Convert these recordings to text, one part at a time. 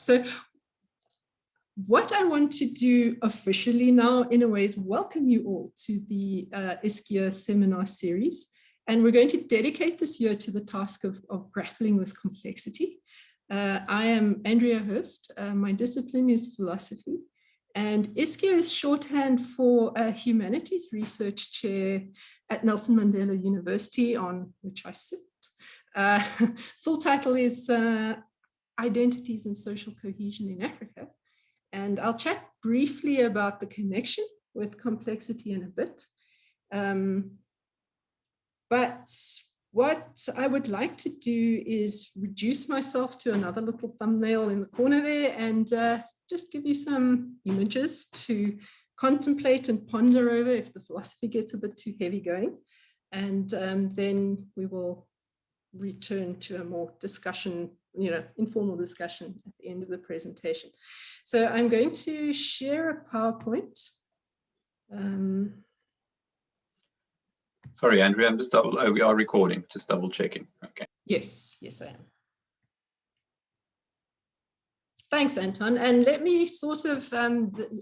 So what I want to do officially now, in a way, is welcome you all to the Iscia seminar series. And we're going to dedicate this year to the task of grappling with complexity. I am Andrea Hurst. My discipline is philosophy. And Iscia is shorthand for a humanities research chair at Nelson Mandela University, on which I sit. Full title is Identities and Social Cohesion in Africa. And I'll chat briefly about the connection with complexity in a bit. But what I would like to do is reduce myself to another little thumbnail in the corner there and just give you some images to contemplate and ponder over if the philosophy gets a bit too heavy going. And then we will return to a more discussion, informal discussion at the end of the presentation. So I'm going to share a PowerPoint. Sorry, Andrea, I'm just we are recording, just double checking. Okay. Yes, I am. Thanks, Anton. And let me sort of,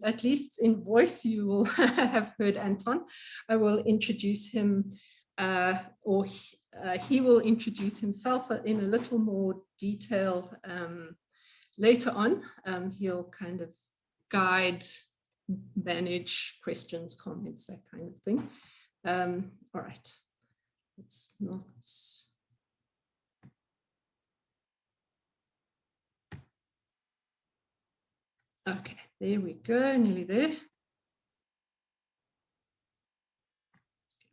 at least in voice, you will have heard Anton. I will introduce him, he will introduce himself in a little more detail later on. He'll kind of guide, manage questions, comments, that kind of thing. All right, it's not. Okay, there we go, nearly there. Let's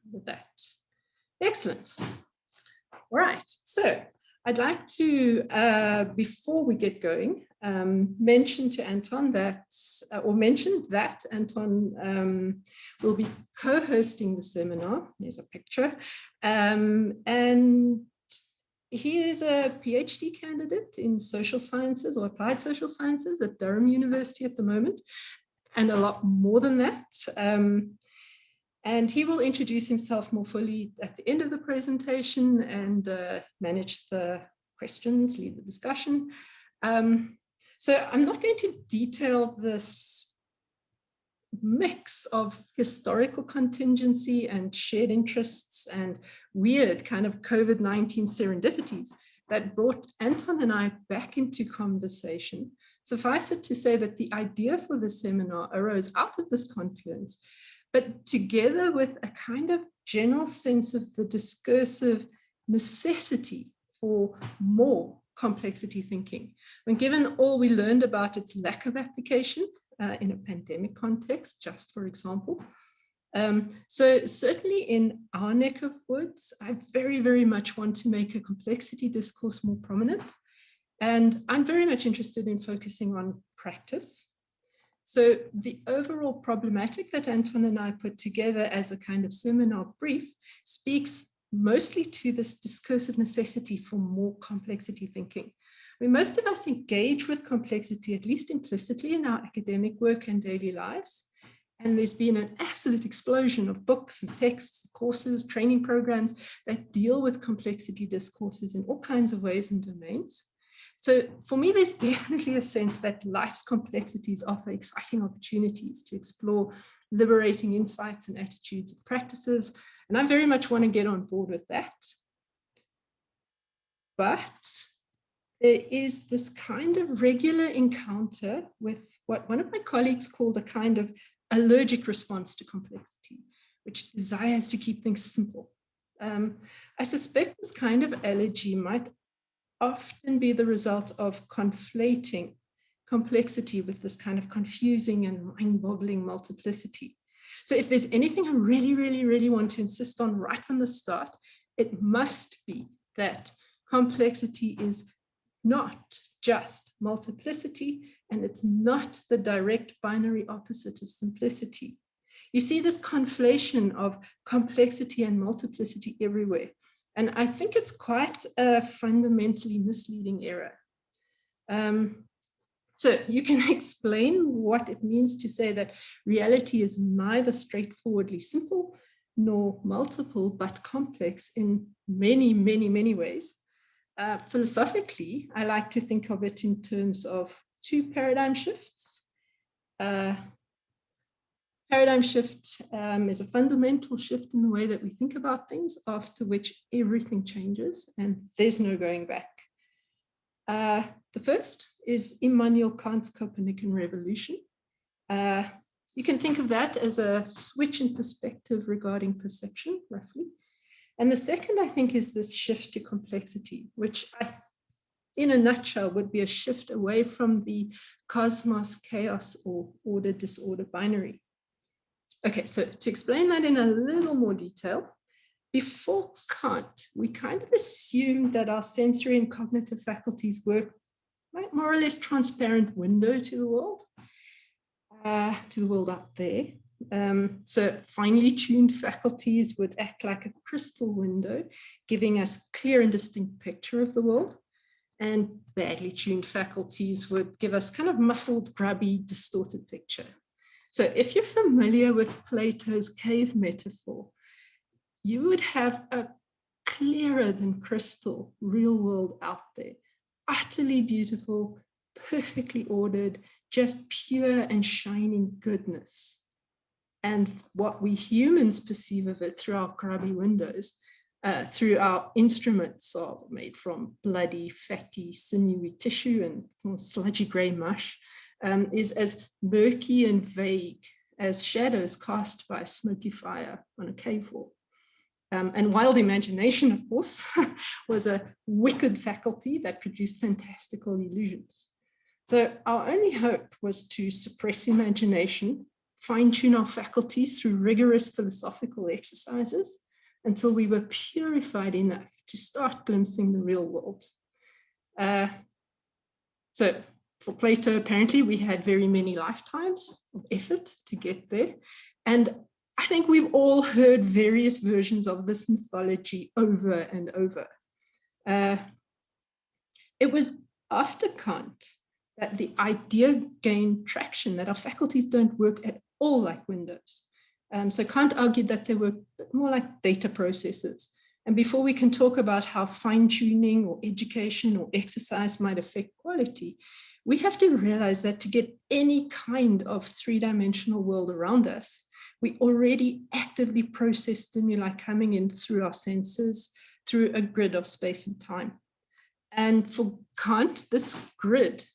get with that. Excellent. All right, so I'd like to, before we get going, mention to Anton that, Anton will be co-hosting the seminar. There's a picture. And he is a PhD candidate in social sciences or applied social sciences at Durham University at the moment, and a lot more than that. And he will introduce himself more fully at the end of the presentation and manage the questions, lead the discussion. So I'm not going to detail this mix of historical contingency and shared interests and weird kind of COVID-19 serendipities that brought Anton and I back into conversation. Suffice it to say that the idea for the seminar arose out of this confluence, but together with a kind of general sense of the discursive necessity for more complexity thinking. When given all we learned about its lack of application in a pandemic context, just for example. So certainly in our neck of woods, I very, very much want to make a complexity discourse more prominent. And I'm very much interested in focusing on practice. So the overall problematic that Anton and I put together as a kind of seminar brief speaks mostly to this discursive necessity for more complexity thinking. I mean, most of us engage with complexity, at least implicitly, in our academic work and daily lives. And there's been an absolute explosion of books and texts, courses, training programs that deal with complexity discourses in all kinds of ways and domains. So for me, there's definitely a sense that life's complexities offer exciting opportunities to explore liberating insights and attitudes and practices. And I very much want to get on board with that. But there is this kind of regular encounter with what one of my colleagues called a kind of allergic response to complexity, which desires to keep things simple. I suspect this kind of allergy might often be the result of conflating complexity with this kind of confusing and mind-boggling multiplicity. So if there's anything I really, really, really want to insist on right from the start, it must be that complexity is not just multiplicity, and it's not the direct binary opposite of simplicity. You see this conflation of complexity and multiplicity everywhere. And I think it's quite a fundamentally misleading error. So you can explain what it means to say that reality is neither straightforwardly simple nor multiple, but complex in many, many, many ways. Philosophically, I like to think of it in terms of two paradigm shifts. Paradigm shift is a fundamental shift in the way that we think about things, after which everything changes and there's no going back. The first is Immanuel Kant's Copernican revolution. You can think of that as a switch in perspective regarding perception, roughly. And the second, I think, is this shift to complexity, which in a nutshell would be a shift away from the cosmos, chaos, or order, disorder binary. Okay, so to explain that in a little more detail, before Kant, we kind of assumed that our sensory and cognitive faculties were like more or less transparent window to the world out there. So finely tuned faculties would act like a crystal window, giving us clear and distinct picture of the world. And badly tuned faculties would give us kind of muffled, grubby, distorted picture. So if you're familiar with Plato's cave metaphor, you would have a clearer than crystal real world out there, utterly beautiful, perfectly ordered, just pure and shining goodness. And what we humans perceive of it through our grubby windows, through our instruments are made from bloody, fatty, sinewy tissue and some sludgy gray mush, is as murky and vague as shadows cast by a smoky fire on a cave wall. And wild imagination, of course, was a wicked faculty that produced fantastical illusions. So our only hope was to suppress imagination, fine-tune our faculties through rigorous philosophical exercises until we were purified enough to start glimpsing the real world. So for Plato, apparently, we had very many lifetimes of effort to get there. And I think we've all heard various versions of this mythology over and over. It was after Kant that the idea gained traction that our faculties don't work at all like windows. So Kant argued that they were a bit more like data processors. And before we can talk about how fine-tuning or education or exercise might affect quality, we have to realize that to get any kind of three-dimensional world around us, we already actively process stimuli coming in through our senses, through a grid of space and time. And for Kant, this grid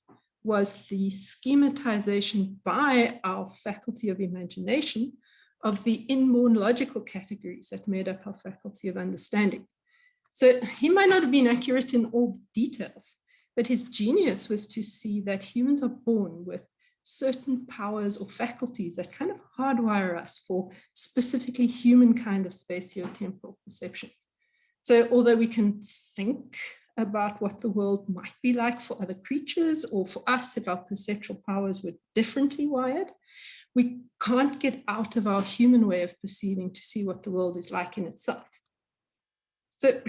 was the schematization by our faculty of imagination of the inborn logical categories that made up our faculty of understanding. So he might not have been accurate in all details, but his genius was to see that humans are born with certain powers or faculties that kind of hardwire us for specifically human kind of spatiotemporal perception. So although we can think about what the world might be like for other creatures, or for us if our perceptual powers were differently wired, we can't get out of our human way of perceiving to see what the world is like in itself. So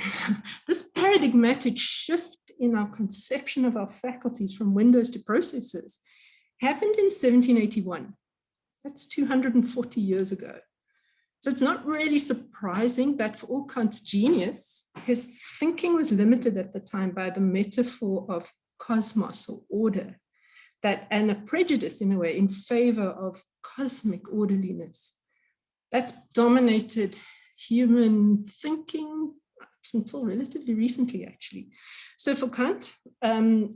this paradigmatic shift in our conception of our faculties from windows to processes happened in 1781. That's 240 years ago. So it's not really surprising that for all Kant's genius, his thinking was limited at the time by the metaphor of cosmos or order, and a prejudice in a way in favor of cosmic orderliness. That's dominated human thinking until relatively recently, actually. So for Kant,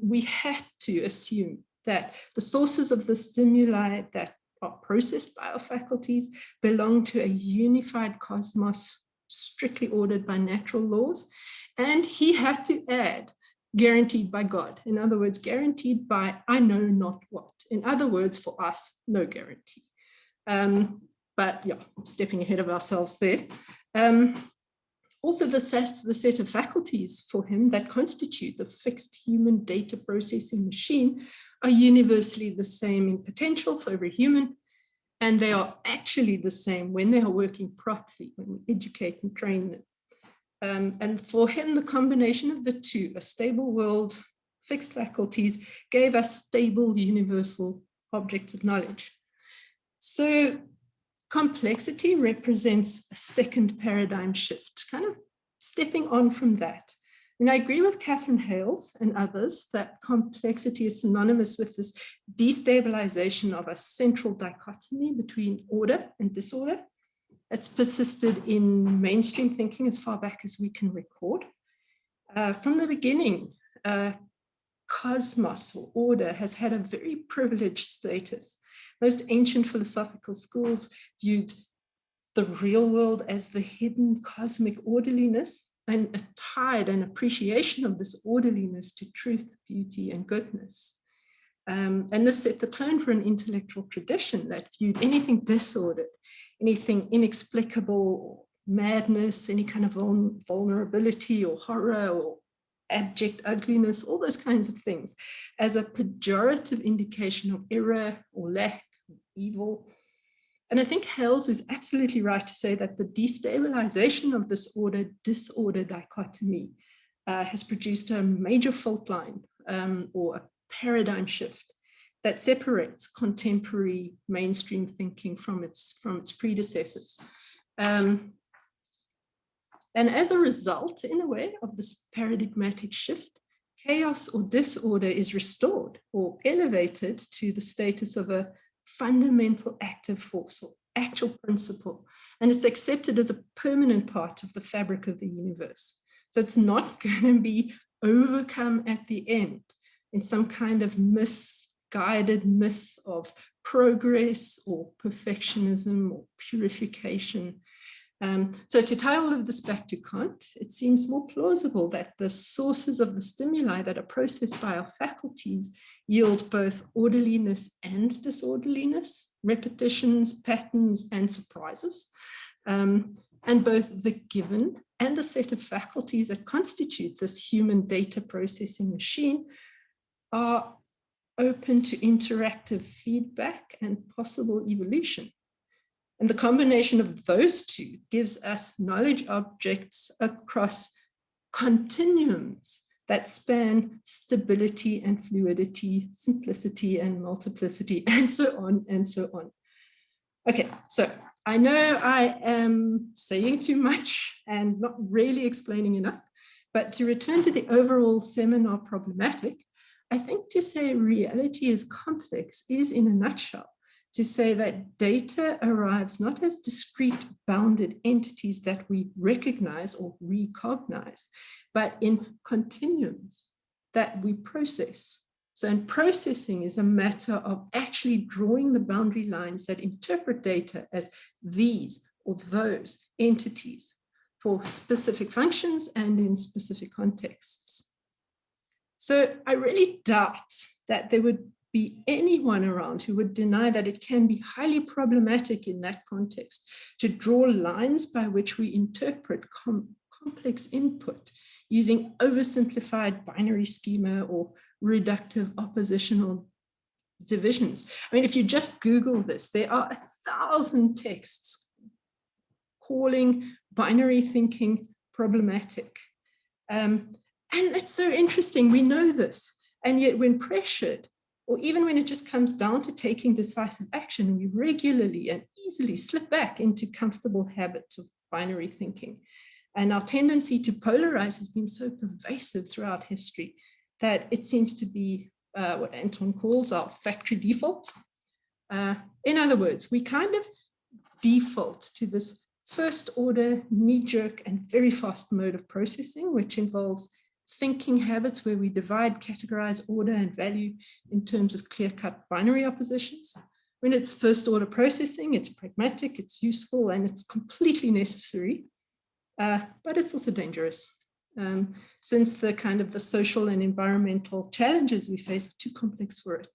we had to assume that the sources of the stimuli that are processed by our faculties belong to a unified cosmos strictly ordered by natural laws. And he had to add, guaranteed by God. In other words, guaranteed by I know not what. In other words, for us, no guarantee. But yeah, stepping ahead of ourselves there. Also, the set of faculties for him that constitute the fixed human data processing machine are universally the same in potential for every human, and they are actually the same when they are working properly, when we educate and train them. And for him, the combination of the two, a stable world, fixed faculties, gave us stable universal objects of knowledge. So complexity represents a second paradigm shift, kind of stepping on from that. And I agree with Catherine Hales and others that complexity is synonymous with this destabilization of a central dichotomy between order and disorder. It's persisted in mainstream thinking as far back as we can record. From the beginning, cosmos or order has had a very privileged status. Most ancient philosophical schools viewed the real world as the hidden cosmic orderliness, and tied an appreciation of this orderliness to truth, beauty, and goodness. And this set the tone for an intellectual tradition that viewed anything disordered, anything inexplicable, madness, any kind of vulnerability or horror or abject ugliness, all those kinds of things, as a pejorative indication of error or lack, or evil. And I think Hales is absolutely right to say that the destabilization of this order-disorder dichotomy has produced a major fault line or a paradigm shift that separates contemporary mainstream thinking from its predecessors. And as a result, in a way, of this paradigmatic shift, chaos or disorder is restored or elevated to the status of a fundamental active force or actual principle, and it's accepted as a permanent part of the fabric of the universe. So it's not going to be overcome at the end in some kind of misguided myth of progress or perfectionism or purification. So to tie all of this back to Kant, it seems more plausible that the sources of the stimuli that are processed by our faculties yield both orderliness and disorderliness, repetitions, patterns, and surprises. And both the given and the set of faculties that constitute this human data processing machine are open to interactive feedback and possible evolution. And the combination of those two gives us knowledge objects across continuums that span stability and fluidity, simplicity and multiplicity, and so on and so on. Okay, so I know I am saying too much and not really explaining enough, but to return to the overall seminar problematic, I think to say reality is complex is, in a nutshell, to say that data arrives not as discrete bounded entities that we recognize or recognize, but in continuums that we process. So in processing is a matter of actually drawing the boundary lines that interpret data as these or those entities for specific functions and in specific contexts. So I really doubt that there would be anyone around who would deny that it can be highly problematic in that context to draw lines by which we interpret complex input using oversimplified binary schema or reductive oppositional divisions. I mean, if you just Google this, there are 1,000 texts calling binary thinking problematic. And it's so interesting, we know this, and yet when pressured, or even when it just comes down to taking decisive action, we regularly and easily slip back into comfortable habits of binary thinking. And our tendency to polarize has been so pervasive throughout history that it seems to be what Anton calls our factory default. In other words, we kind of default to this first order, knee-jerk, and very fast mode of processing, which involves thinking habits where we divide, categorize, order, and value in terms of clear-cut binary oppositions. When it's first order processing, it's pragmatic, it's useful, and it's completely necessary, but it's also dangerous since the social and environmental challenges we face are too complex for it.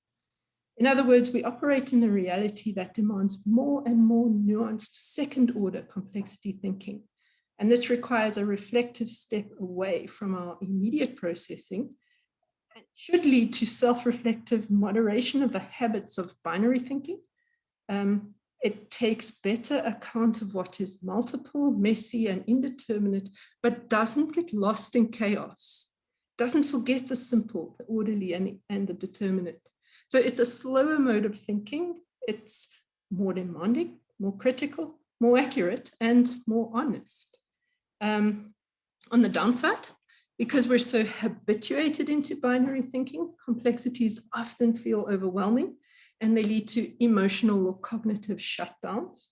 In other words, we operate in a reality that demands more and more nuanced second order complexity thinking. And this requires a reflective step away from our immediate processing and should lead to self-reflective moderation of the habits of binary thinking. It takes better account of what is multiple, messy, and indeterminate, but doesn't get lost in chaos. Doesn't forget the simple, the orderly, and the determinate. So it's a slower mode of thinking. It's more demanding, more critical, more accurate, and more honest. On the downside, Because we're so habituated into binary thinking, complexities often feel overwhelming and they lead to emotional or cognitive shutdowns,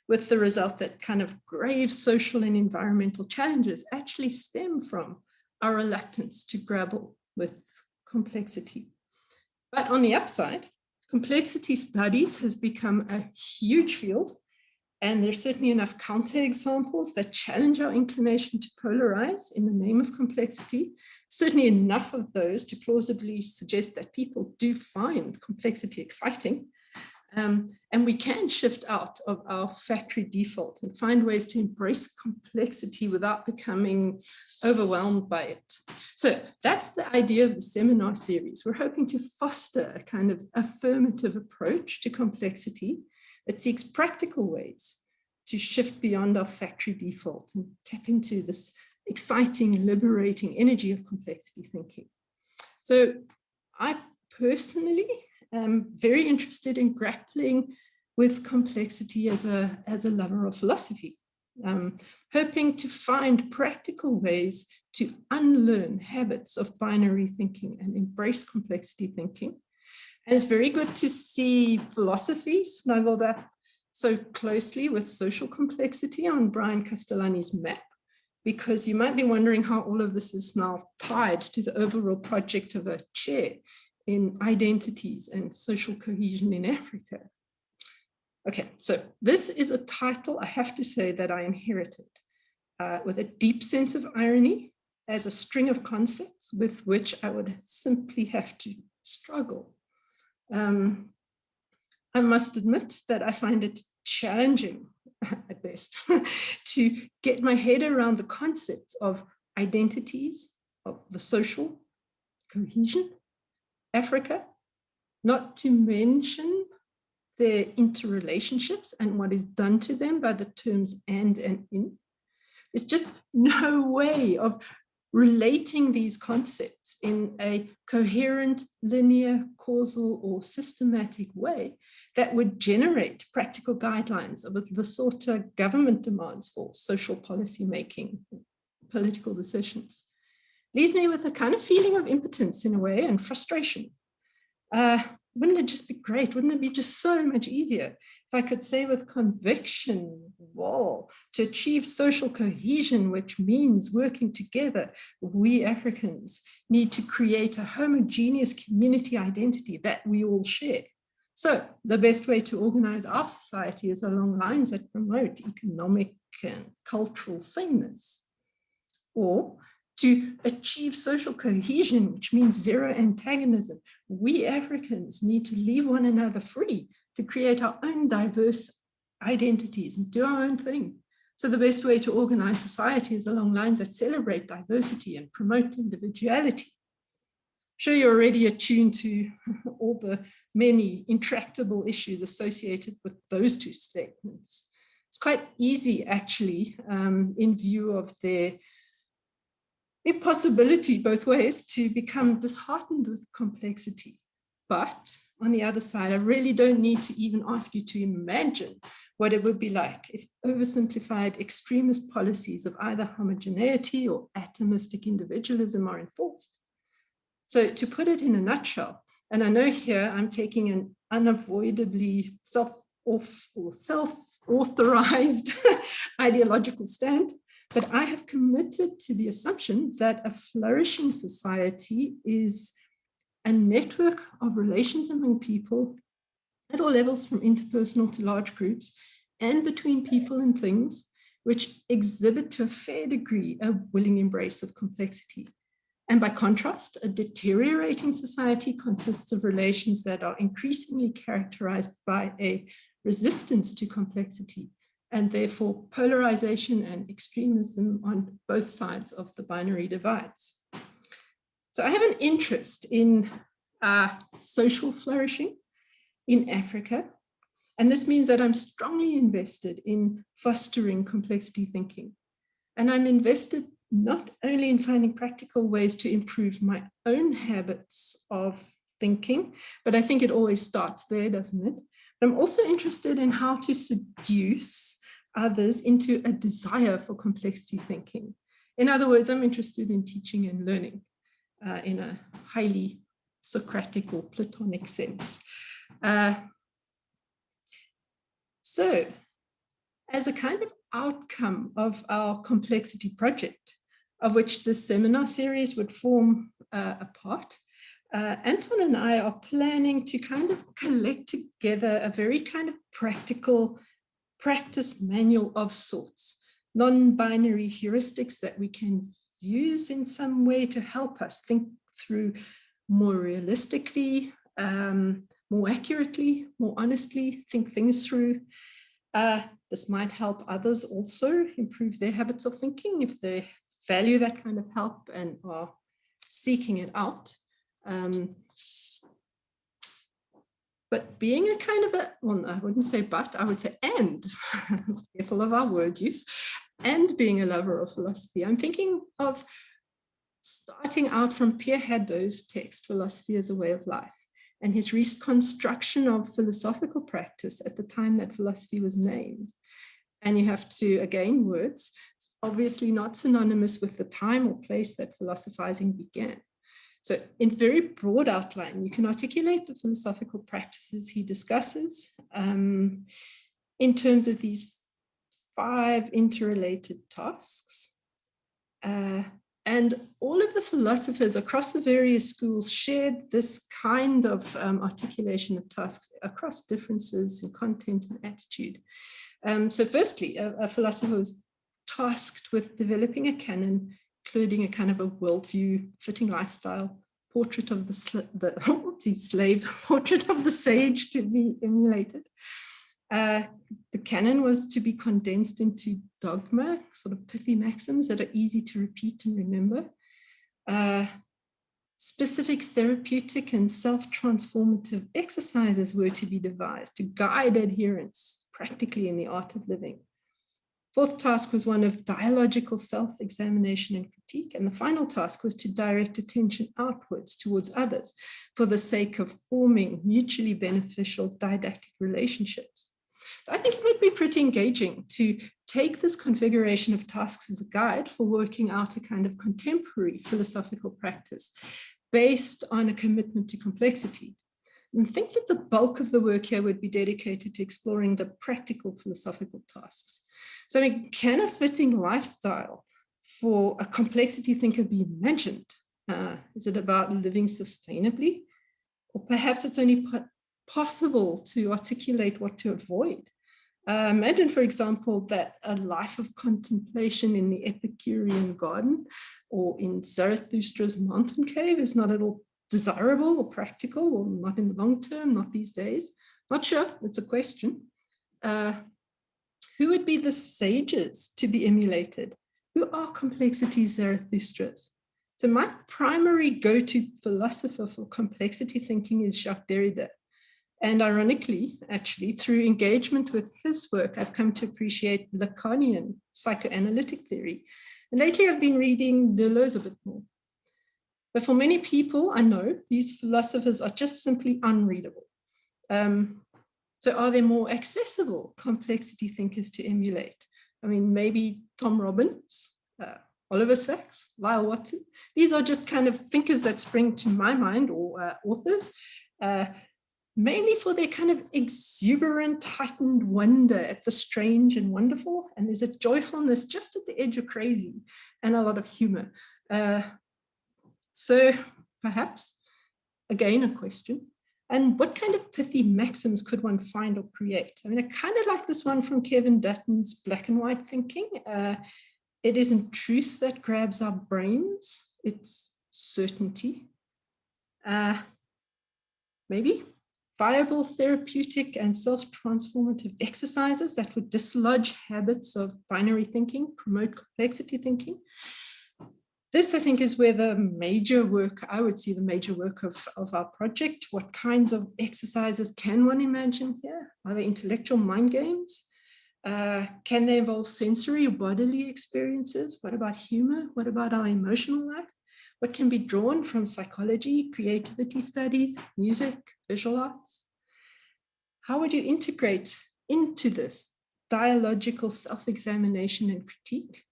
with the result that kind of grave social and environmental challenges actually stem from our reluctance to grapple with complexity. But on the upside, complexity studies has become a huge field, and there's certainly enough counterexamples that challenge our inclination to polarize in the name of complexity, certainly enough of those to plausibly suggest that people do find complexity exciting. And we can shift out of our factory default and find ways to embrace complexity without becoming overwhelmed by it. So that's the idea of the seminar series. We're hoping to foster a kind of affirmative approach to complexity that seeks practical ways to shift beyond our factory default and tap into this exciting, liberating energy of complexity thinking. So I personally am very interested in grappling with complexity as a lover of philosophy, hoping to find practical ways to unlearn habits of binary thinking and embrace complexity thinking. And it's very good to see philosophy snuggled up so closely with social complexity on Brian Castellani's map, because you might be wondering how all of this is now tied to the overall project of a chair in identities and social cohesion in Africa. Okay, so this is a title, I have to say, that I inherited with a deep sense of irony as a string of concepts with which I would simply have to struggle. I must admit that I find it challenging at best to get my head around the concepts of identities, of the social cohesion, Africa, not to mention their interrelationships and what is done to them by the terms and in. There's just no way of relating these concepts in a coherent, linear, causal, or systematic way that would generate practical guidelines of the sort of government demands for social policy making, political decisions. Leaves me with a kind of feeling of impotence in a way and frustration. Wouldn't it just be great? Wouldn't it be just so much easier if I could say with conviction, well, to achieve social cohesion, which means working together, we Africans need to create a homogeneous community identity that we all share. So the best way to organize our society is along lines that promote economic and cultural sameness. Or to achieve social cohesion, which means zero antagonism, we Africans need to leave one another free to create our own diverse identities and do our own thing. So the best way to organize society is along lines that celebrate diversity and promote individuality. I'm sure you're already attuned to all the many intractable issues associated with those two statements. It's quite easy, actually, in view of their impossibility both ways to become disheartened with complexity. But on the other side, I really don't need to even ask you to imagine what it would be like if oversimplified extremist policies of either homogeneity or atomistic individualism are enforced. So to put it in a nutshell, and I know here I'm taking an unavoidably self-authorized ideological stand, but I have committed to the assumption that a flourishing society is a network of relations among people at all levels, from interpersonal to large groups, and between people and things, which exhibit to a fair degree a willing embrace of complexity. And by contrast, a deteriorating society consists of relations that are increasingly characterized by a resistance to complexity, and therefore polarization and extremism on both sides of the binary divides. So I have an interest in social flourishing in Africa, and this means that I'm strongly invested in fostering complexity thinking. And I'm invested not only in finding practical ways to improve my own habits of thinking, but I think it always starts there, doesn't it? But I'm also interested in how to seduce others into a desire for complexity thinking In other words, I'm interested in teaching and learning in a highly Socratic or Platonic sense. So, as a kind of outcome of our complexity project, of which this seminar series would form a part, Anton and I are planning to kind of collect together a very kind of practical practice manual of sorts, non-binary heuristics that we can use in some way to help us think through more realistically, more accurately, more honestly, think things through. This might help others also improve their habits of thinking if they value that kind of help and are seeking it out. But being a kind of a, well, I wouldn't say but, I would say and, careful of our word use, and being a lover of philosophy, I'm thinking of starting out from Pierre Hadot's text, Philosophy as a Way of Life, and his reconstruction of philosophical practice at the time that philosophy was named. And you have to, again, words, it's obviously not synonymous with the time or place that philosophizing began. So in very broad outline, you can articulate the philosophical practices he discusses in terms of these 5 interrelated tasks. And all of the philosophers across the various schools shared this kind of articulation of tasks across differences in content and attitude. So firstly, a philosopher was tasked with developing a canon, including a kind of a worldview, fitting lifestyle, portrait of the slave, portrait of the sage to be emulated. The canon was to be condensed into dogma, sort of pithy maxims that are easy to repeat and remember. Specific therapeutic and self-transformative exercises were to be devised to guide adherence practically in the art of living. 4th task was one of dialogical self-examination and critique, and the final task was to direct attention outwards towards others for the sake of forming mutually beneficial didactic relationships. So I think it would be pretty engaging to take this configuration of tasks as a guide for working out a kind of contemporary philosophical practice based on a commitment to complexity. And think that the bulk of the work here would be dedicated to exploring the practical philosophical tasks. So I mean, can a fitting lifestyle for a complexity thinker be imagined? Is it about living sustainably? Or perhaps it's only possible to articulate what to avoid. Imagine, for example, that a life of contemplation in the Epicurean garden or in Zarathustra's mountain cave is not at all desirable or practical, or not in the long term, not these days. Not sure, it's a question. Who would be the sages to be emulated? Who are complexity Zarathustras? So my primary go-to philosopher for complexity thinking is Jacques Derrida. And ironically, actually, through engagement with his work, I've come to appreciate Lacanian psychoanalytic theory. And lately I've been reading Deleuze a bit more. But for many people, I know, these philosophers are just simply unreadable. So are there more accessible complexity thinkers to emulate? I mean, maybe Tom Robbins, Oliver Sacks, Lyle Watson. These are just kind of thinkers that spring to my mind, or authors, mainly for their kind of exuberant, heightened wonder at the strange and wonderful. And there's a joyfulness just at the edge of crazy and a lot of humor. So perhaps, again, a question. And what kind of pithy maxims could one find or create? I mean, I kind of like this one from Kevin Dutton's Black and White Thinking. It isn't truth that grabs our brains, it's certainty. Maybe viable therapeutic and self-transformative exercises that would dislodge habits of binary thinking, promote complexity thinking. This, I think, is where the major work, I would see the major work of our project. What kinds of exercises can one imagine here? Are they intellectual mind games? Can they involve sensory or bodily experiences? What about humor? What about our emotional life? What can be drawn from psychology, creativity studies, music, visual arts? How would you integrate into this dialogical self-examination and critique?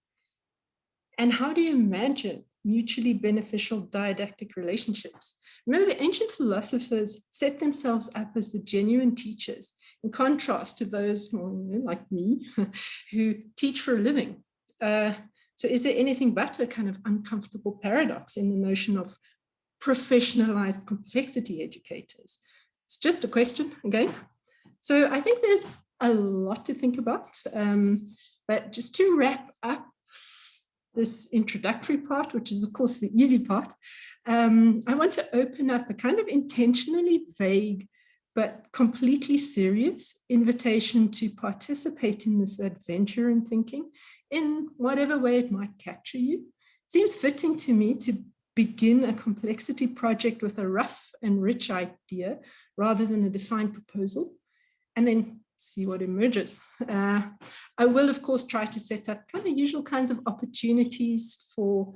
And how do you imagine mutually beneficial didactic relationships? Remember, the ancient philosophers set themselves up as the genuine teachers, in contrast to those like me who teach for a living. So is there anything but a kind of uncomfortable paradox in the notion of professionalized complexity educators? It's just a question again. So I think there's a lot to think about, but just to wrap up this introductory part, which is of course the easy part, I want to open up a kind of intentionally vague but completely serious invitation to participate in this adventure in thinking in whatever way it might capture you. It seems fitting to me to begin a complexity project with a rough and rich idea rather than a defined proposal, and then see what emerges. I will, of course, try to set up kind of usual kinds of opportunities for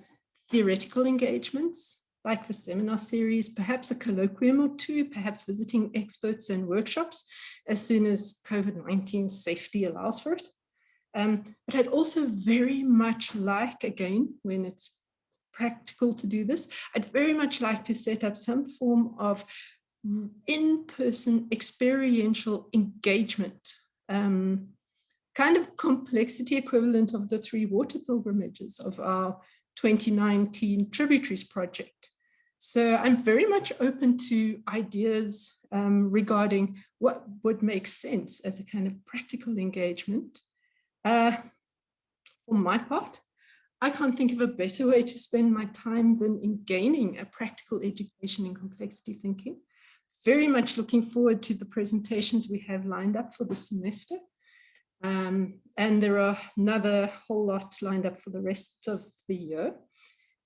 theoretical engagements, like the seminar series, perhaps a colloquium or two, perhaps visiting experts and workshops as soon as COVID-19 safety allows for it. But I'd also very much like, again, when it's practical to do this, I'd very much like to set up some form of in-person experiential engagement, kind of complexity equivalent of the 3 water pilgrimages of our 2019 Tributaries project. So I'm very much open to ideas regarding what would make sense as a kind of practical engagement. For my part, I can't think of a better way to spend my time than in gaining a practical education in complexity thinking. Very much looking forward to the presentations we have lined up for the semester. And there are another whole lot lined up for the rest of the year.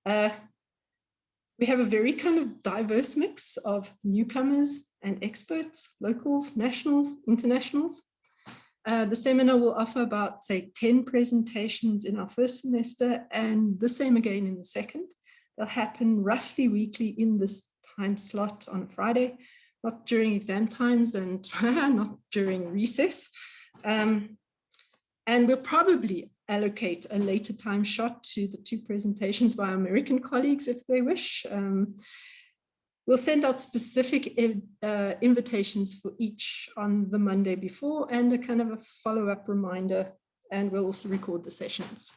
We have a very kind of diverse mix of newcomers and experts, locals, nationals, internationals. The seminar will offer about, say, 10 presentations in our first semester and the same again in the second. They'll happen roughly weekly in this time slot on a Friday, not during exam times and not during recess. And we'll probably allocate a later time shot to the 2 presentations by our American colleagues if they wish. We'll send out specific invitations for each on the Monday before and a kind of a follow-up reminder, and we'll also record the sessions,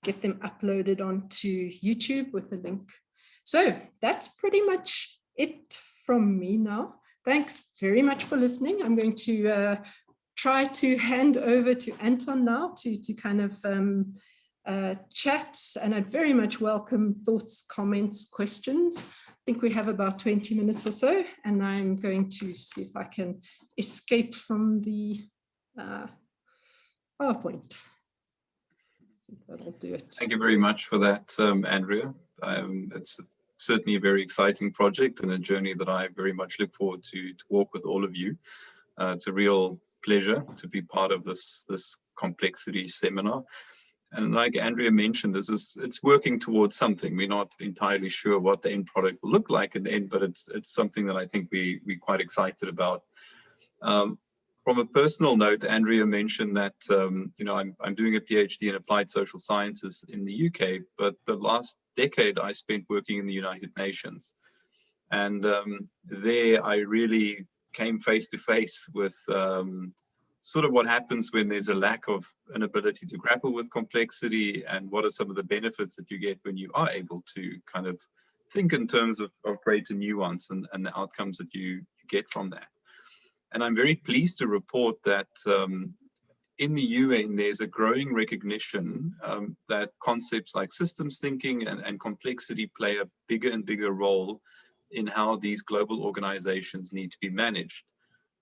get them uploaded onto YouTube with a link. So that's pretty much it from me now. Thanks very much for listening. I'm going to try to hand over to Anton now to kind of chat, and I'd very much welcome thoughts, comments, questions. I think we have about 20 minutes or so, and I'm going to see if I can escape from the PowerPoint. I think that'll do it. Thank you very much for that, Andrea. It's certainly a very exciting project and a journey that I very much look forward to walk with all of you. It's a real pleasure to be part of this complexity seminar. And like Andrea mentioned, it's working towards something. We're not entirely sure what the end product will look like in the end, but it's something that I think we're quite excited about. From a personal note, Andrea mentioned that I'm doing a PhD in applied social sciences in the UK, but the last decade I spent working in the United Nations, and there I really came face to face with sort of what happens when there's a lack of an ability to grapple with complexity, and what are some of the benefits that you get when you are able to kind of think in terms of greater nuance and the outcomes that you get from that. And I'm very pleased to report that in the UN, there's a growing recognition that concepts like systems thinking and complexity play a bigger and bigger role in how these global organizations need to be managed.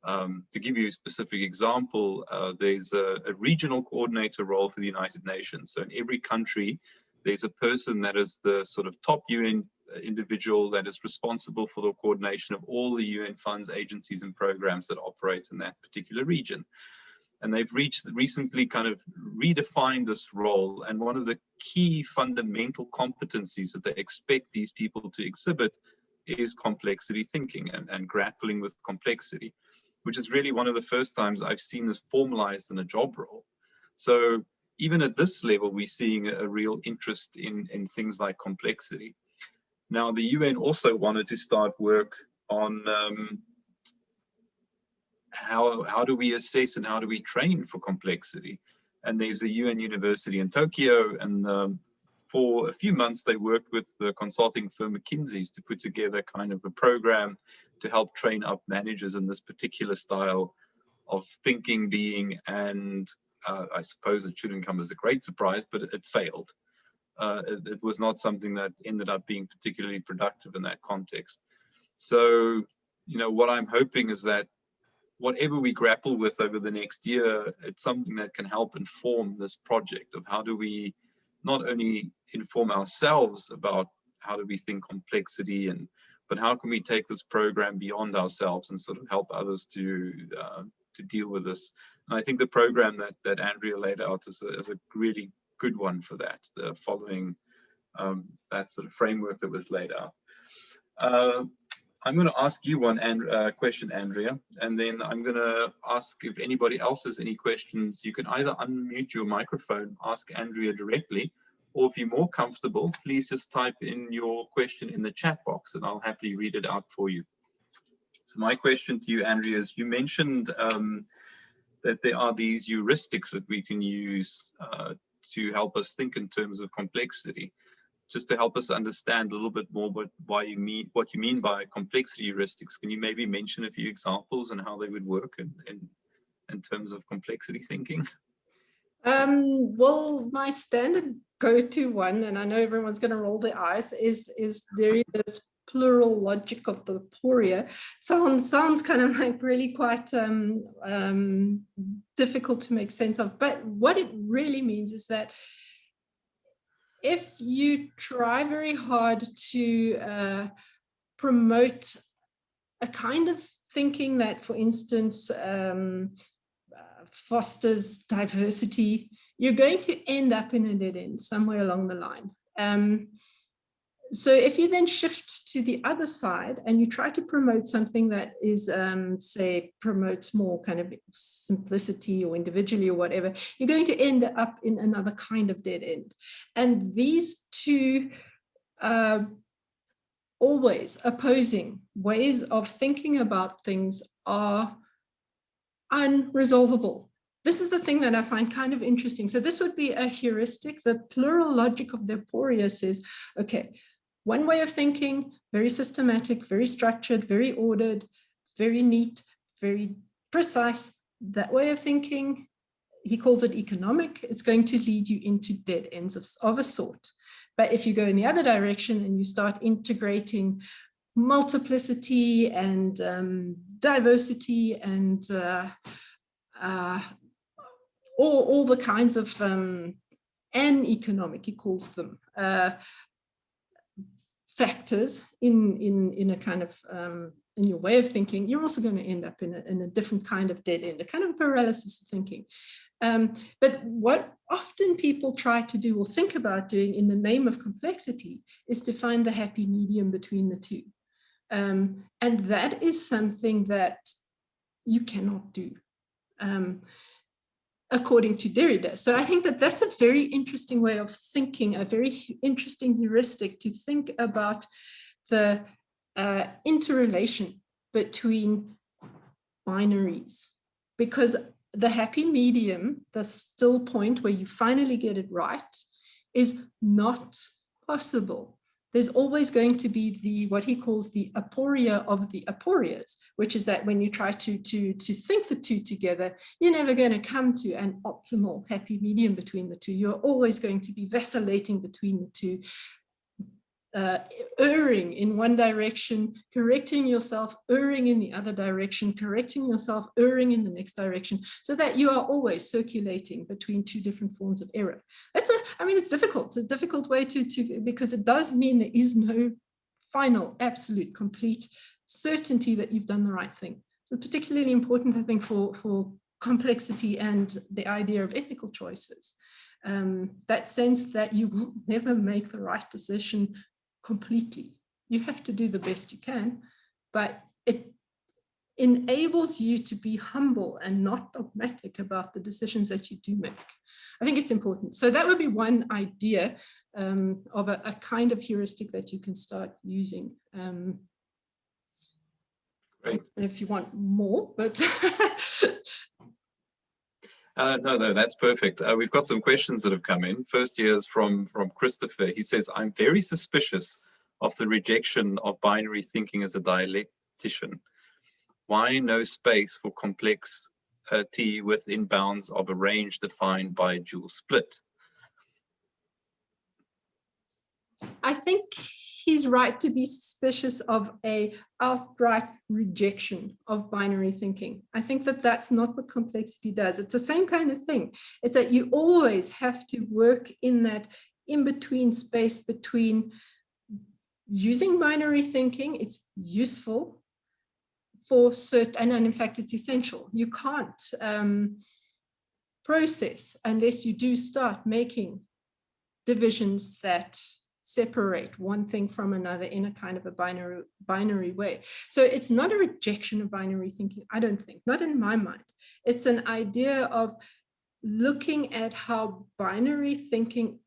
To give you a specific example, there's a regional coordinator role for the United Nations. So in every country, there's a person that is the sort of top UN individual that is responsible for the coordination of all the UN funds, agencies, and programs that operate in that particular region. And they've recently kind of redefined this role. And one of the key fundamental competencies that they expect these people to exhibit is complexity thinking and grappling with complexity, which is really one of the first times I've seen this formalized in a job role. So even at this level, we're seeing a real interest in things like complexity. Now, the UN also wanted to start work on how do we assess and how do we train for complexity. And there's a UN university in Tokyo, and for a few months they worked with the consulting firm McKinsey's to put together kind of a program to help train up managers in this particular style of thinking, being, and I suppose it shouldn't come as a great surprise, but it failed. It was not something that ended up being particularly productive in that context. So, you know, what I'm hoping is that whatever we grapple with over the next year, it's something that can help inform this project of how do we not only inform ourselves about how do we think complexity, but how can we take this program beyond ourselves and sort of help others to deal with this. And I think the program that Andrea laid out is a really good one for that, the following that sort of framework that was laid out. I'm going to ask you one question, Andrea, and then I'm going to ask if anybody else has any questions. You can either unmute your microphone, ask Andrea directly, or if you're more comfortable, please just type in your question in the chat box and I'll happily read it out for you. So my question to you, Andrea, is you mentioned that there are these heuristics that we can use to help us think in terms of complexity. Just to help us understand a little bit more what you mean by complexity heuristics, can you maybe mention a few examples and how they would work in terms of complexity thinking? Well, my standard go-to one, and I know everyone's going to roll their eyes, is there is plural logic of the aporia. Sounds kind of like really quite difficult to make sense of, but what it really means is that if you try very hard to promote a kind of thinking that, for instance, fosters diversity, you're going to end up in a dead end somewhere along the line. So if you then shift to the other side and you try to promote something that is, say, promotes more kind of simplicity or individually or whatever, you're going to end up in another kind of dead end. And these two always opposing ways of thinking about things are unresolvable. This is the thing that I find kind of interesting. So this would be a heuristic. The plural logic of the aporia says, okay, one way of thinking, very systematic, very structured, very ordered, very neat, very precise. That way of thinking, he calls it economic. It's going to lead you into dead ends of a sort. But if you go in the other direction and you start integrating multiplicity and diversity and all the kinds of economic, he calls them, factors in a kind of in your way of thinking, you're also going to end up in a different kind of dead end, a kind of paralysis of thinking. But what often people try to do or think about doing in the name of complexity is to find the happy medium between the two. And that is something that you cannot do, according to Derrida. So I think that that's a very interesting way of thinking, a very interesting heuristic to think about the interrelation between binaries, because the happy medium, the still point where you finally get it right, is not possible. There's always going to be what he calls the aporia of the aporias, which is that when you try to think the two together, you're never going to come to an optimal happy medium between the two. You're always going to be vacillating between the two, erring in one direction, correcting yourself, erring in the other direction, correcting yourself, erring in the next direction, so that you are always circulating between two different forms of error. It's difficult. It's a difficult way because it does mean there is no final, absolute, complete certainty that you've done the right thing. So particularly important, I think, for complexity and the idea of ethical choices. That sense that you will never make the right decision completely. You have to do the best you can, but enables you to be humble and not dogmatic about the decisions that you do make. I think it's important. So that would be one idea of a kind of heuristic that you can start using. Great. If you want more, but no, that's perfect. We've got some questions that have come in. First here is from Christopher. He says, I'm very suspicious of the rejection of binary thinking as a dialectician. Why no space for complexity within bounds of a range defined by a dual split? I think he's right to be suspicious of a outright rejection of binary thinking. I think that that's not what complexity does. It's the same kind of thing. It's that you always have to work in that in-between space between using binary thinking. It's useful for certain, and in fact, it's essential. You can't process unless you do start making divisions that separate one thing from another in a kind of a binary way. So it's not a rejection of binary thinking, I don't think, not in my mind. It's an idea of looking at how binary thinking,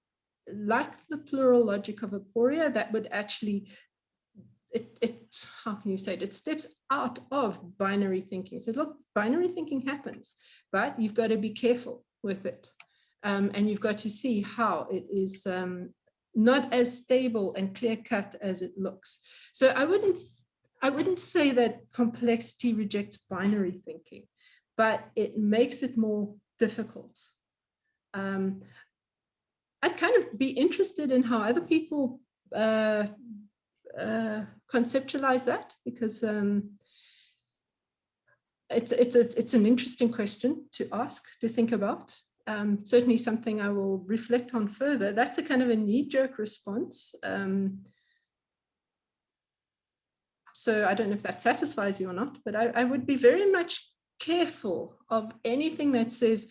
like the plural logic of aporia, that would actually, how can you say it? It steps out of binary thinking. So look, binary thinking happens, but you've got to be careful with it. And you've got to see how it is not as stable and clear-cut as it looks. So I wouldn't say that complexity rejects binary thinking, but it makes it more difficult. I'd kind of be interested in how other people conceptualize that, because it's an interesting question to ask, to think about. Certainly something I will reflect on further. That's a kind of a knee-jerk response. So I don't know if that satisfies you or not, but I would be very much careful of anything that says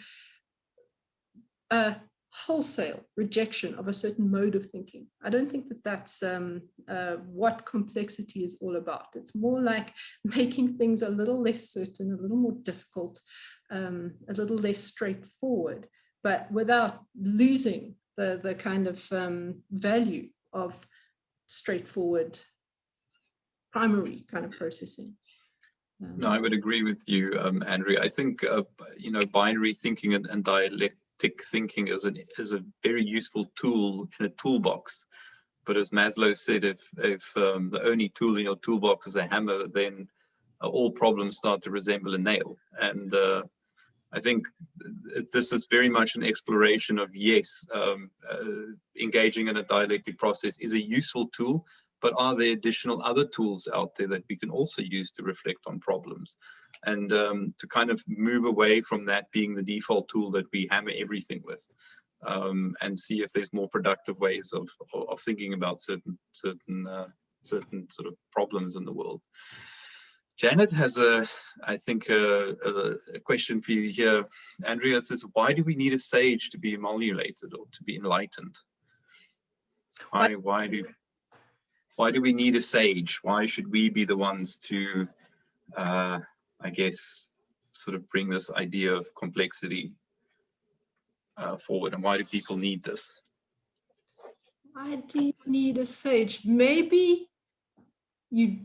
a wholesale rejection of a certain mode of thinking. I don't think that that's what complexity is all about. It's more like making things a little less certain, a little more difficult, a little less straightforward, but without losing the kind of value of straightforward primary kind of processing. No, I would agree with you, Andrea. I think binary thinking and dialectic thinking is a very useful tool in a toolbox. But as Maslow said, if the only tool in your toolbox is a hammer, then all problems start to resemble a nail. And I think this is very much an exploration of, yes, engaging in a dialectic process is a useful tool, but are there additional other tools out there that we can also use to reflect on problems? And to kind of move away from that being the default tool that we hammer everything with, and see if there's more productive ways of thinking about certain sort of problems in the world. Janet has I think a question for you here. Andrea, it says, why do we need a sage to be emolumulated or to be enlightened? Why do we need a sage? Why should we be the ones to, I guess, sort of bring this idea of complexity forward? And why do people need this? Why do you need a sage? Maybe you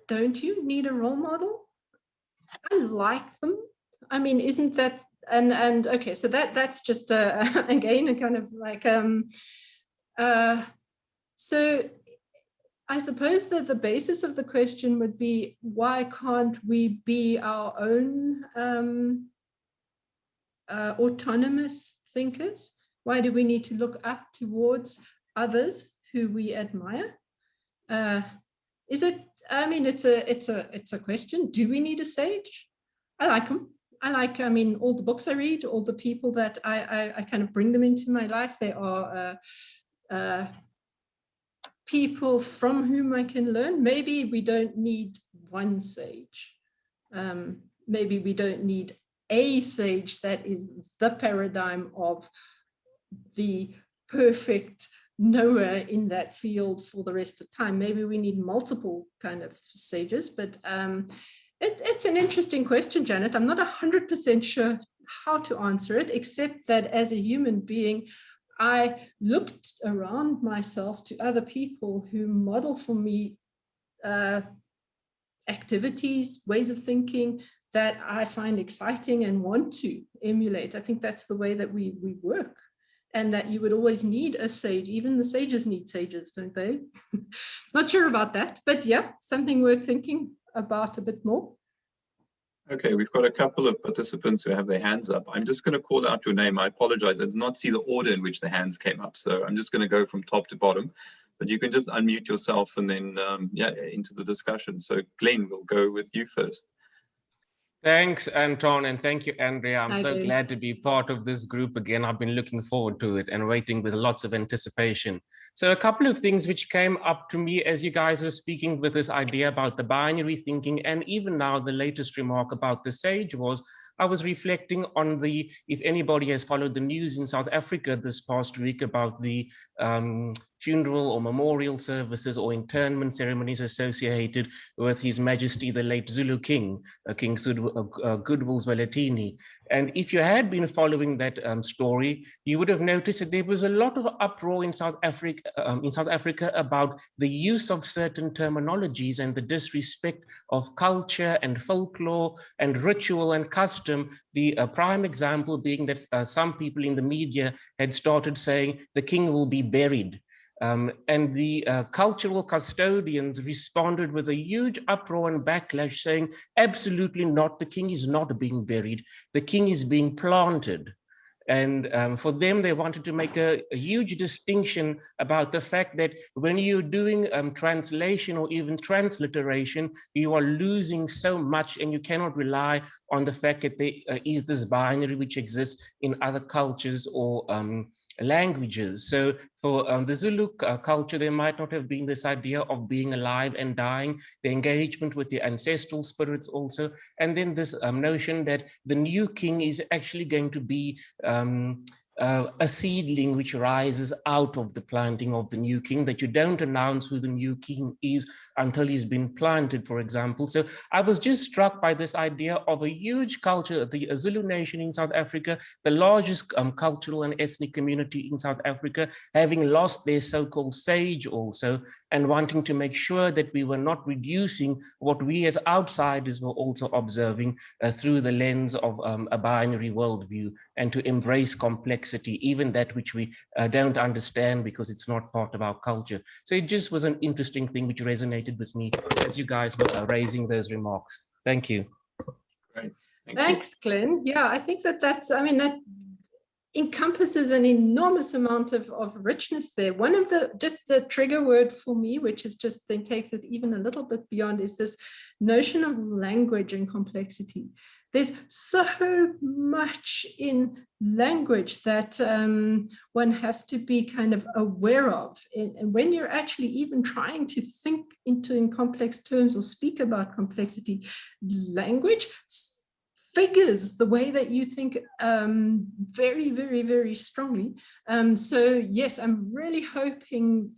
don't you need a role model? I like them. I mean, isn't that, and okay, so that's just again a kind of like so I suppose that the basis of the question would be, why can't we be our own autonomous thinkers? Why do we need to look up towards others who we admire? Is it, I mean, it's a question. Do we need a sage? I like them. I mean, all the books I read, all the people that I kind of bring them into my life. They are people from whom I can learn. Maybe we don't need one sage. Maybe we don't need a sage that is the paradigm of the perfect nowhere in that field for the rest of time. Maybe we need multiple kind of sages, but it's an interesting question, Janet. I'm not 100% sure how to answer it, except that as a human being, I looked around myself to other people who model for me activities, ways of thinking that I find exciting and want to emulate. I think that's the way that we work, and that you would always need a sage. Even the sages need sages, don't they? Not sure about that, but yeah, something worth thinking about a bit more. Okay, we've got a couple of participants who have their hands up. I'm just going to call out your name. I apologize. I did not see the order in which the hands came up. So I'm just going to go from top to bottom, but you can just unmute yourself and then, yeah, into the discussion. So Glenn, we'll go with you first. Thanks, Anton, and thank you, Andrea. I'm so Glenn. glad to be part of this group again. I've been looking forward to it and waiting with lots of anticipation. So a couple of things which came up to me as you guys were speaking with this idea about the binary thinking, and even now the latest remark about the sage was, I was reflecting on the, if anybody has followed the news in South Africa this past week about the funeral or memorial services or internment ceremonies associated with His Majesty the late Zulu King, King Goodwill Zwelithini. And if you had been following that story, you would have noticed that there was a lot of uproar in South Africa about the use of certain terminologies and the disrespect of culture and folklore and ritual and custom. The prime example being that some people in the media had started saying the king will be buried. And the cultural custodians responded with a huge uproar and backlash saying, absolutely not, the king is not being buried, the king is being planted. And for them, they wanted to make a huge distinction about the fact that when you're doing translation or even transliteration, you are losing so much, and you cannot rely on the fact that there is this binary which exists in other cultures or languages. So for the Zulu culture, there might not have been this idea of being alive and dying, the engagement with the ancestral spirits also, and then this notion that the new king is actually going to be a seedling which rises out of the planting of the new king, that you don't announce who the new king is until he's been planted, for example. So I was just struck by this idea of a huge culture, the Zulu nation in South Africa, the largest cultural and ethnic community in South Africa, having lost their so-called sage also, and wanting to make sure that we were not reducing what we as outsiders were also observing through the lens of a binary worldview, and to embrace complexity, even that which we don't understand because it's not part of our culture. So it just was an interesting thing which resonated with me as you guys were raising those remarks. Thank you. Great. Thanks, Glenn. Yeah, I think that's, I mean, that encompasses an enormous amount of richness there. One of just the trigger word for me, which is just then takes it even a little bit beyond, is this notion of language and complexity. There's so much in language that one has to be kind of aware of. And when you're actually even trying to think in complex terms or speak about complexity, language figures the way that you think very, very, very strongly. So yes, I'm really hoping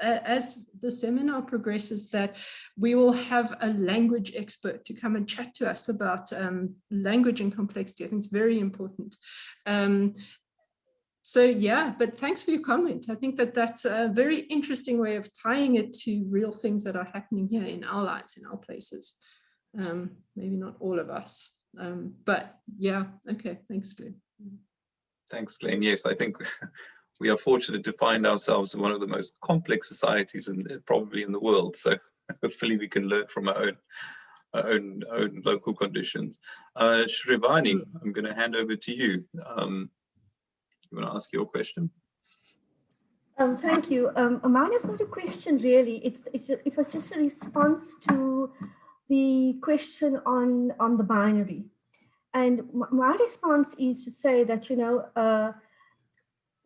as the seminar progresses that we will have a language expert to come and chat to us about language and complexity. I think it's very important. So yeah, but thanks for your comment. I think that's a very interesting way of tying it to real things that are happening here in our lives, in our places. Maybe not all of us. But yeah, okay, thanks, Glenn. Thanks, Glenn. Yes, I think we are fortunate to find ourselves in one of the most complex societies probably in the world. So hopefully we can learn from our own local conditions. Shrivani, I'm going to hand over to you. You want to ask your question? Thank you. Mine is not a question really. It was just a response to the question on the binary. And my response is to say that, you know,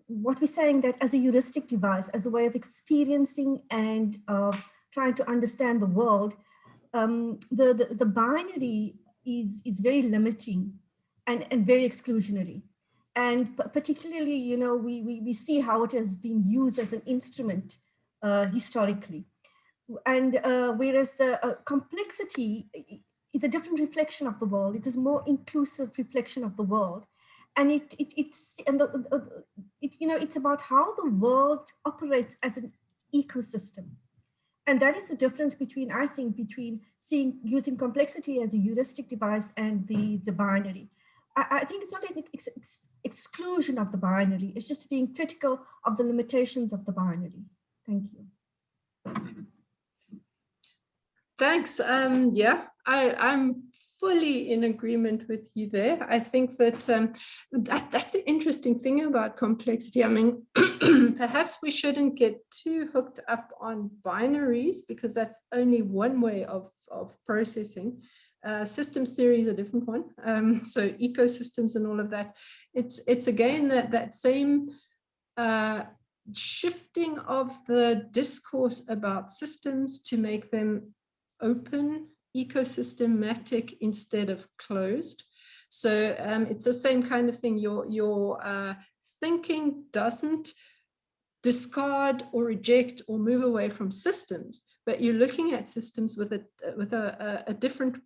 what we're saying that as a heuristic device, as a way of experiencing and of trying to understand the world, the binary is very limiting and very exclusionary. And particularly, you know, we see how it has been used as an instrument historically. And whereas the complexity is a different reflection of the world, it is a more inclusive reflection of the world. And it's you know, it's about how the world operates as an ecosystem. And that is the difference between, I think, between using complexity as a heuristic device and the binary. I think it's not an exclusion of the binary. It's just being critical of the limitations of the binary. Thank you. Thanks. Yeah, I'm fully in agreement with you there. I think that, that's the interesting thing about complexity. I mean, perhaps we shouldn't get too hooked up on binaries, because that's only one way of processing. Systems theory is a different one. So ecosystems and all of that. It's again that same shifting of the discourse about systems to make them open, ecosystematic instead of closed. So it's the same kind of thing. Your thinking doesn't discard or reject or move away from systems, but you're looking at systems with a different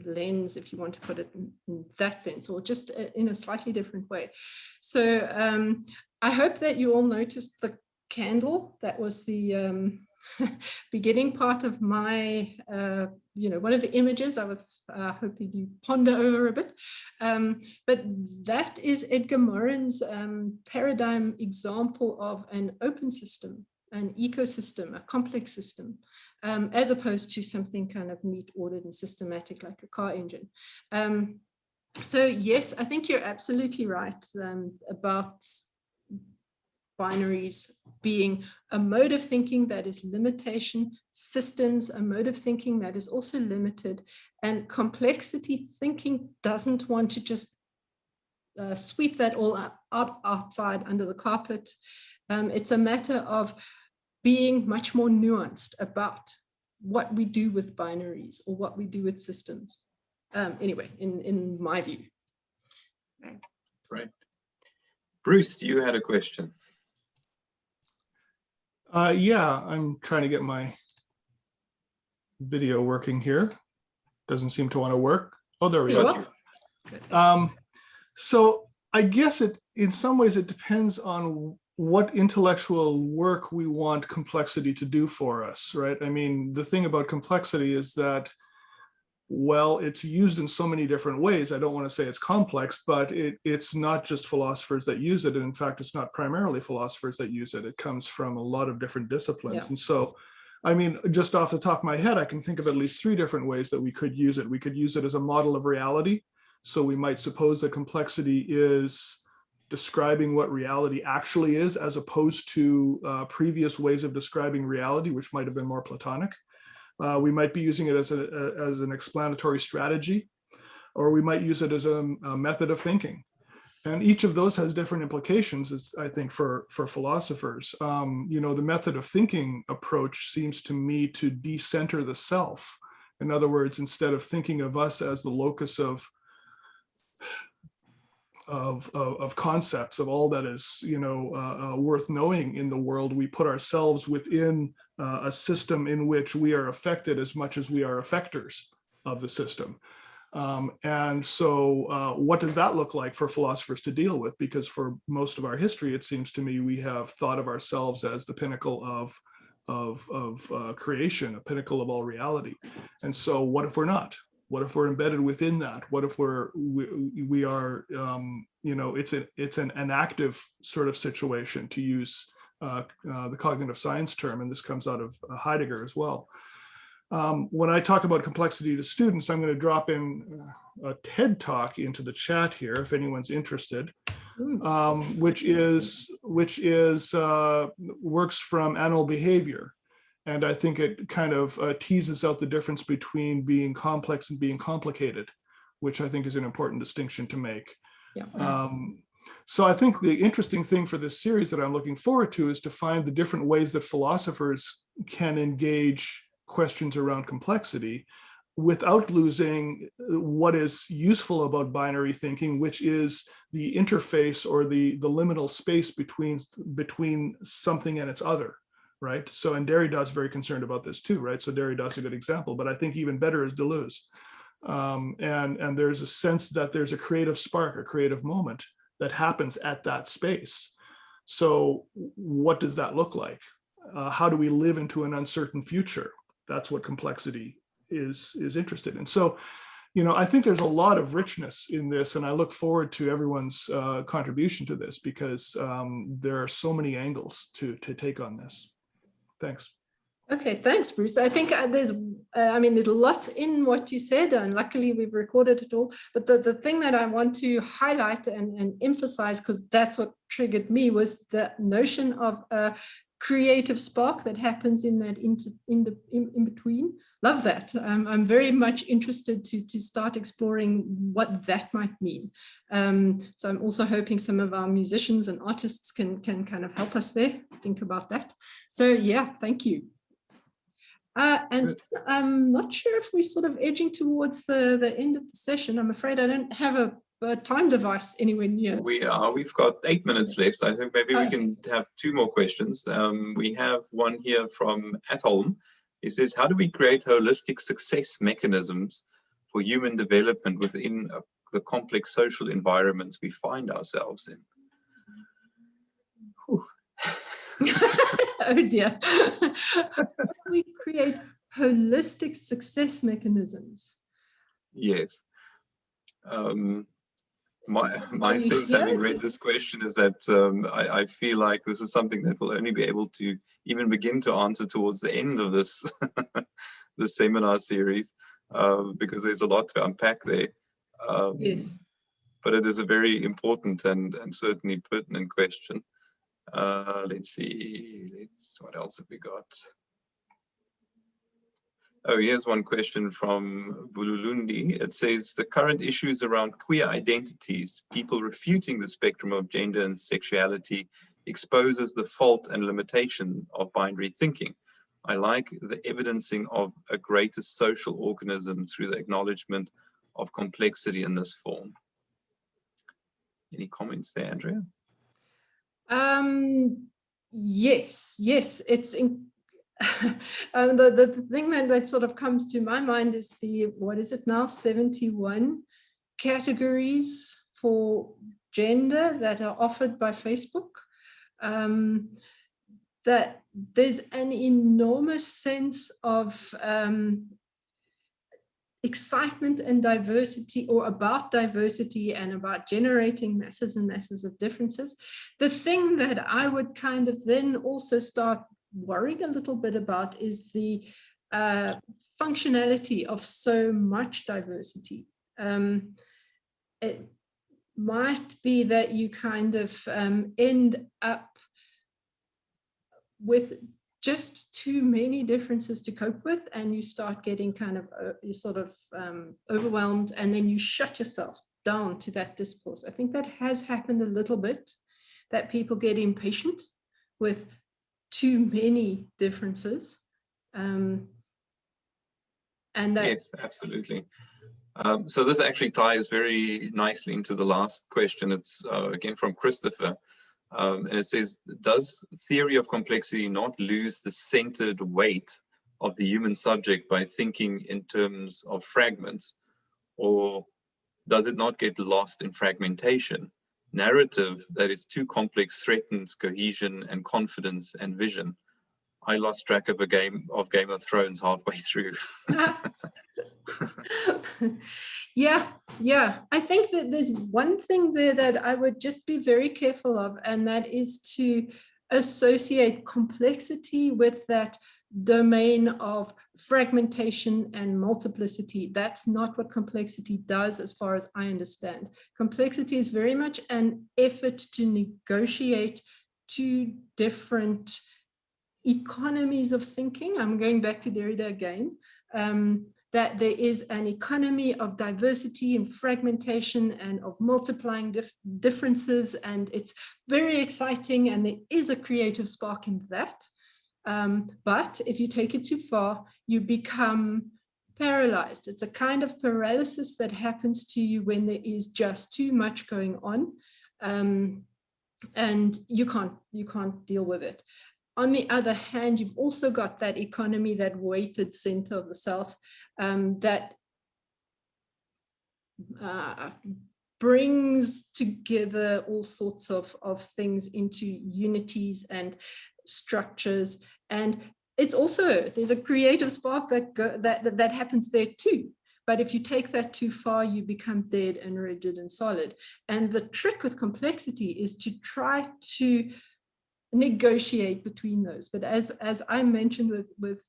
lens, if you want to put it in that sense, or just in a slightly different way. So I hope that you all noticed the candle. That was the beginning part of my, you know, one of the images I was hoping you ponder over a bit. But that is Edgar Morin's paradigm example of an open system, an ecosystem, a complex system, as opposed to something kind of neat, ordered, and systematic like a car engine. So yes, I think you're absolutely right about binaries being a mode of thinking that is limitation, systems, a mode of thinking that is also limited, and complexity thinking doesn't want to just sweep that all outside under the carpet. It's a matter of being much more nuanced about what we do with binaries or what we do with systems. Anyway, in my view. Right. Bruce, you had a question. Yeah, I'm trying to get my video working here. Doesn't seem to want to work. Oh, there we go. So I guess in some ways it depends on what intellectual work we want complexity to do for us, right? I mean, the thing about complexity is that, well, it's used in so many different ways. I don't want to say it's complex, but it's not just philosophers that use it. And in fact, it's not primarily philosophers that use it. It comes from a lot of different disciplines. Yeah. And so, I mean, just off the top of my head, I can think of at least 3 different ways that we could use it. We could use it as a model of reality. So we might suppose that complexity is describing what reality actually is, as opposed to previous ways of describing reality, which might have been more Platonic. We might be using it as an explanatory strategy, or we might use it as a method of thinking. And each of those has different implications, I think, for philosophers. You know, the method of thinking approach seems to me to decenter the self. In other words, instead of thinking of us as the locus of concepts, of all that is, you know, worth knowing in the world, we put ourselves within a system in which we are affected as much as we are effectors of the system. And so what does that look like for philosophers to deal with? Because for most of our history, it seems to me, we have thought of ourselves as the pinnacle of creation, a pinnacle of all reality. And so what if we're not? What if we're embedded within that? What if we are, you know, it's an active sort of situation, to use the cognitive science term, and this comes out of Heidegger as well. When I talk about complexity to students, I'm going to drop in a TED talk into the chat here, if anyone's interested, which works from animal behavior. And I think it kind of teases out the difference between being complex and being complicated, which I think is an important distinction to make. Yeah. So I think the interesting thing for this series that I'm looking forward to is to find the different ways that philosophers can engage questions around complexity without losing what is useful about binary thinking, which is the interface or the liminal space between something and its other, right? So, and Derrida is very concerned about this too, right? So Derrida is a good example, but I think even better is Deleuze. And there's a sense that there's a creative spark, a creative moment that happens at that space. So what does that look like? How do we live into an uncertain future? That's what complexity is interested in. So, you know, I think there's a lot of richness in this, and I look forward to everyone's contribution to this, because there are so many angles to take on this. Thanks. Okay, thanks, Bruce. I think there's lots in what you said, and luckily we've recorded it all. But the thing that I want to highlight and emphasize, because that's what triggered me, was the notion of a creative spark that happens in that in between. Love that. I'm very much interested to start exploring what that might mean. So I'm also hoping some of our musicians and artists can kind of help us there, think about that. So yeah, thank you. And I'm not sure if we're sort of edging towards the end of the session. I'm afraid I don't have a time device anywhere near. We are. We've got 8 minutes left. I think maybe we can have 2 more questions. We have one here from Atholm. He says, how do we create holistic success mechanisms for human development within the complex social environments we find ourselves in? Oh dear. How do we create holistic success mechanisms? Yes. My sense, having read this question, is that I feel like this is something that we'll only be able to even begin to answer towards the end of this this seminar series, because there's a lot to unpack there. Yes. But it is a very important and certainly pertinent question. Let's see. What else have we got? Oh, here's one question from Bululundi. It says, the current issues around queer identities, people refuting the spectrum of gender and sexuality, exposes the fault and limitation of binary thinking. I like the evidencing of a greater social organism through the acknowledgement of complexity in this form. Any comments there, Andrea? Yes, it's the thing that sort of comes to my mind is what is it now, 71 categories for gender that are offered by Facebook. That there's an enormous sense of excitement and diversity, or about diversity and about generating masses and masses of differences. The thing that I would kind of then also start worrying a little bit about is the functionality of so much diversity. It might be that you kind of end up with just too many differences to cope with, and you start getting kind of you sort of overwhelmed, and then you shut yourself down to that discourse. I think that has happened a little bit, that people get impatient with too many differences, and that yes, absolutely. So this actually ties very nicely into the last question. It's again from Christopher. And it says, does theory of complexity not lose the centered weight of the human subject by thinking in terms of fragments? Or does it not get lost in fragmentation? Narrative that is too complex threatens cohesion and confidence and vision. I lost track of Game of Thrones halfway through. Yeah. I think that there's one thing there that I would just be very careful of, and that is to associate complexity with that domain of fragmentation and multiplicity. That's not what complexity does, as far as I understand. Complexity is very much an effort to negotiate two different economies of thinking. I'm going back to Derrida again. That there is an economy of diversity and fragmentation and of multiplying differences, and it's very exciting, and there is a creative spark in that. But if you take it too far, you become paralyzed. It's a kind of paralysis that happens to you when there is just too much going on, and you can't deal with it. On the other hand, you've also got that economy, that weighted center of the self, that brings together all sorts of things into unities and structures. And it's also, there's a creative spark that happens there too. But if you take that too far, you become dead and rigid and solid. And the trick with complexity is to try to negotiate between those. But as I mentioned with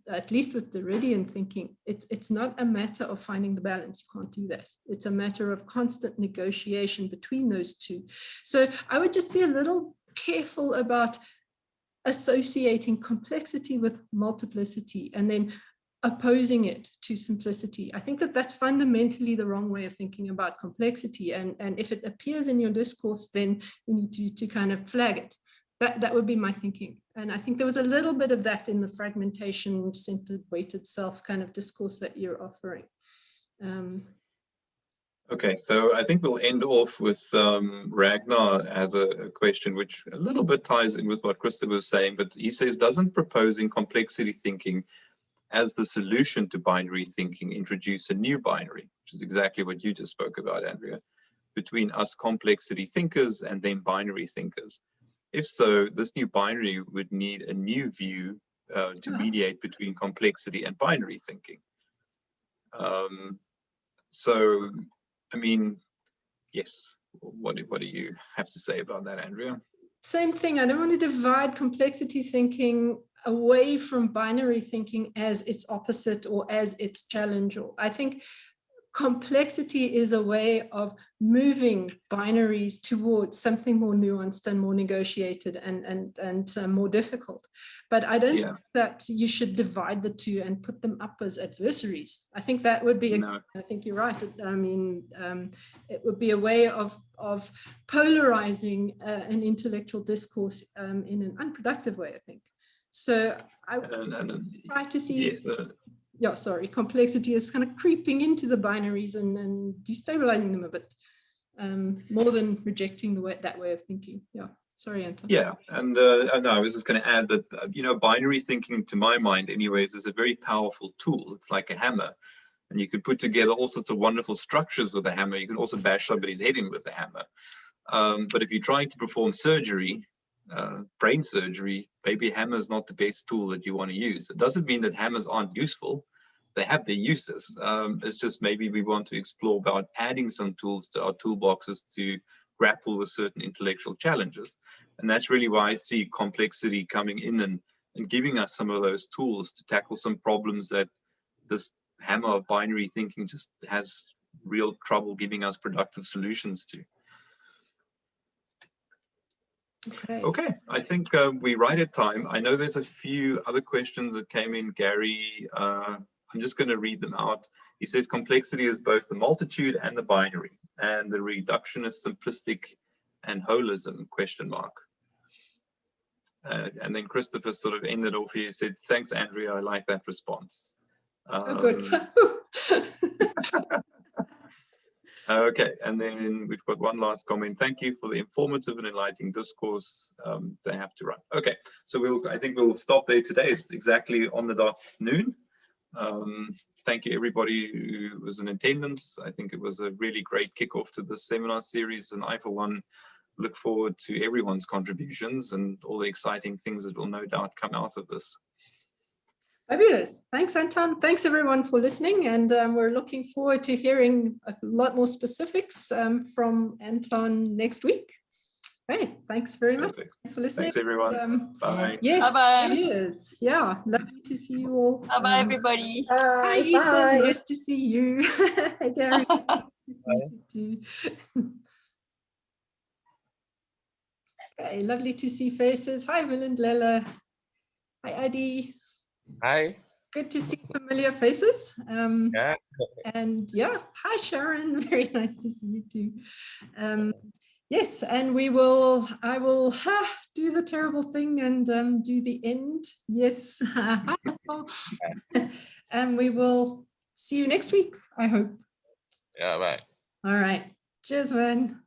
at least with Derridian thinking, it's not a matter of finding the balance. You can't do that. It's a matter of constant negotiation between those two. So I would just be a little careful about associating complexity with multiplicity and then opposing it to simplicity. I think that that's fundamentally the wrong way of thinking about complexity. And if it appears in your discourse, then you need to kind of flag it. That would be my thinking. And I think there was a little bit of that in the fragmentation, centered, weighted self kind of discourse that you're offering. Okay, so I think we'll end off with Ragnar as a question, which a little bit ties in with what Christopher was saying, but he says, doesn't proposing complexity thinking as the solution to binary thinking introduce a new binary, which is exactly what you just spoke about, Andrea, between us complexity thinkers and then binary thinkers? If so, this new binary would need a new view to mediate between complexity and binary thinking. So, I mean, yes, what do you have to say about that, Andrea? Same thing. I don't want to divide complexity thinking away from binary thinking as its opposite or as its challenge. Or I think complexity is a way of moving binaries towards something more nuanced and more negotiated and more difficult. But I don't think that you should divide the two and put them up as adversaries. I think that would be, I think you're right. I mean, it would be a way of polarizing an intellectual discourse in an unproductive way, I think. So I try to see... Yes, complexity is kind of creeping into the binaries and destabilizing them a bit, more than rejecting that way of thinking. Yeah, sorry, Anton. Yeah, and no, I was just going to add that, binary thinking, to my mind anyways, is a very powerful tool. It's like a hammer, and you can put together all sorts of wonderful structures with a hammer. You can also bash somebody's head in with a hammer. But if you're trying to perform surgery, brain surgery, maybe hammer is not the best tool that you want to use. It doesn't mean that hammers aren't useful. They have their uses. It's just maybe we want to explore about adding some tools to our toolboxes to grapple with certain intellectual challenges. And that's really why I see complexity coming in and giving us some of those tools to tackle some problems that this hammer of binary thinking just has real trouble giving us productive solutions to. Okay, I think we're right at time. I know there's a few other questions that came in, Gary. I'm just going to read them out. He says complexity is both the multitude and the binary, and the reductionist, simplistic, and holism, question mark. And then Christopher sort of ended off here. He said, thanks, Andrea, I like that response. Good. Okay, and then we've got one last comment. Thank you for the informative and enlightening discourse. They have to run. Okay, so I think we'll stop there today. It's exactly on the dot noon. Thank you everybody who was in attendance. I think it was a really great kickoff to this seminar series, and I for one look forward to everyone's contributions and all the exciting things that will no doubt come out of this. Fabulous. Thanks, Anton. Thanks, everyone, for listening. And we're looking forward to hearing a lot more specifics from Anton next week. Hey, thanks very much. Perfect. Thanks for listening. Thanks, everyone. Bye. Yes, bye-bye. cheers. Yeah, lovely to see you all. Bye-bye, everybody. Hi, Ethan. Nice to see you. Hey, Gary. Nice to see you too. Okay, lovely to see faces. Hi, Willendlela. Hi, Adi. Hi. Good to see familiar faces. Yeah. And yeah, hi, Sharon. Very nice to see you too. Yes, and I will do the terrible thing and do the end. Yes. And we will see you next week, I hope. Yeah, bye. All right. Cheers, man.